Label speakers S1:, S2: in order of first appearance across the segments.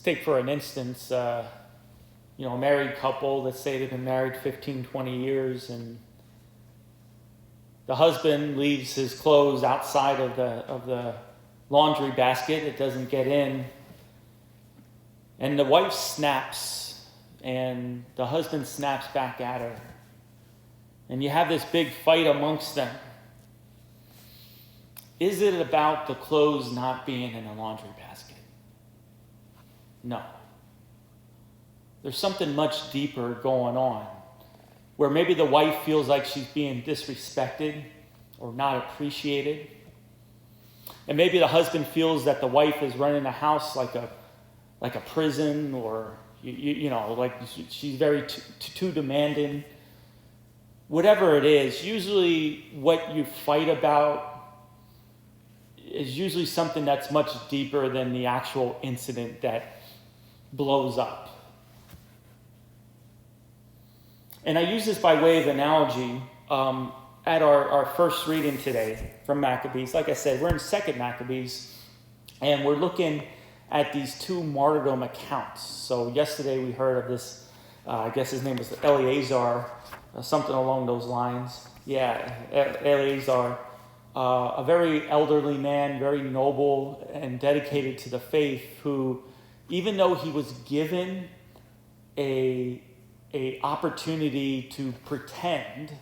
S1: Let's take for an instance, a married couple, let's say they've been married 15, 20 years, and the husband leaves his clothes outside of the laundry basket. It doesn't get in. And the wife snaps, and the husband snaps back at her. And you have this big fight amongst them. Is it about the clothes not being in a laundry basket? No. There's something much deeper going on, where maybe the wife feels like she's being disrespected or not appreciated. And maybe the husband feels that the wife is running the house like a prison, or like she's very too demanding. Whatever it is, usually what you fight about is usually something that's much deeper than the actual incident that blows up. And I use this by way of analogy at our first reading today from Maccabees. Like I said, we're in 2nd Maccabees, and we're looking at these two martyrdom accounts. So yesterday we heard of this, I guess his name was Eleazar, something along those lines. Yeah, Eleazar, a very elderly man, very noble and dedicated to the faith, who, even though he was given a opportunity to pretend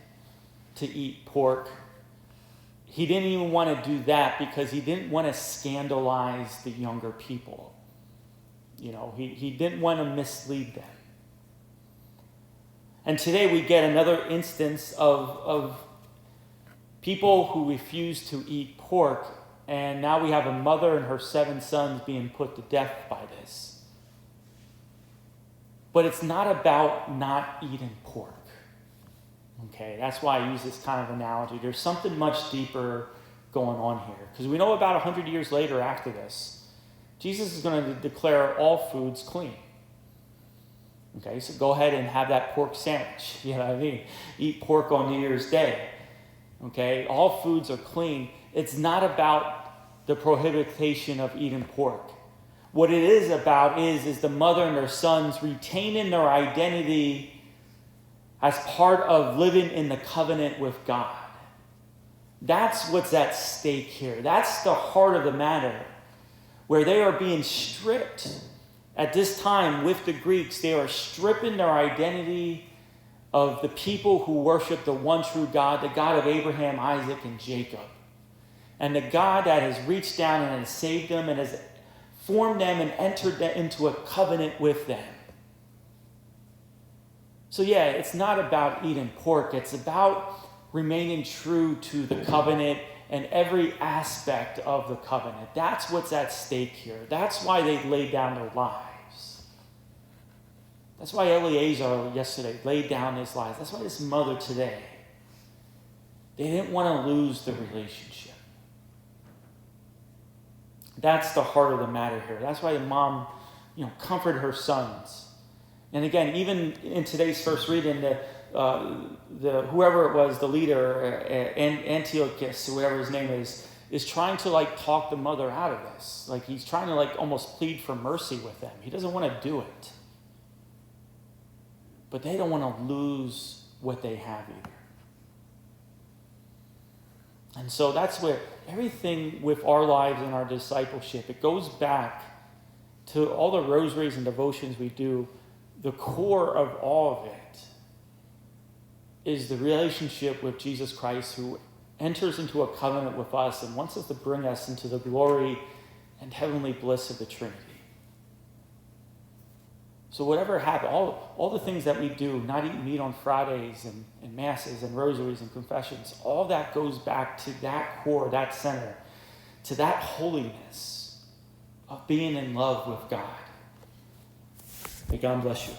S1: to eat pork, he didn't even want to do that because he didn't want to scandalize the younger people. He didn't want to mislead them. And today we get another instance of people who refuse to eat pork, and now we have a mother and her 7 sons being put to death by this. But it's not about not eating pork. Okay, that's why I use this kind of analogy. There's something much deeper going on here. Because we know about 100 years later after this, Jesus is going to declare all foods clean. Okay, so go ahead and have that pork sandwich. You know what I mean? Eat pork on New Year's Day. Okay, all foods are clean. It's not about the prohibition of eating pork. What it is about is the mother and her sons retaining their identity as part of living in the covenant with God. That's what's at stake here. That's the heart of the matter, where they are being stripped. At this time, with the Greeks, they are stripping their identity of the people who worship the one true God, the God of Abraham, Isaac, and Jacob. And the God that has reached down and has saved them and has formed them and entered them into a covenant with them. So yeah, it's not about eating pork. It's about remaining true to the covenant and every aspect of the covenant. That's what's at stake here. That's why they laid down their lives. That's why Eleazar yesterday laid down his lives. That's why this mother today, they didn't want to lose the relationship. That's the heart of the matter here. That's why the mom, comforted her sons. And again, even in today's first reading, the whoever it was, the leader, Antiochus, whoever his name is trying to talk the mother out of this. He's trying to almost plead for mercy with them. He doesn't want to do it. But they don't want to lose what they have either. And so that's where everything with our lives and our discipleship, it goes back to all the rosaries and devotions we do. The core of all of it is the relationship with Jesus Christ, who enters into a covenant with us and wants us to bring us into the glory and heavenly bliss of the Trinity. So whatever happens, all the things that we do, not eating meat on Fridays and masses and rosaries and confessions, all that goes back to that core, that center, to that holiness of being in love with God. May God bless you.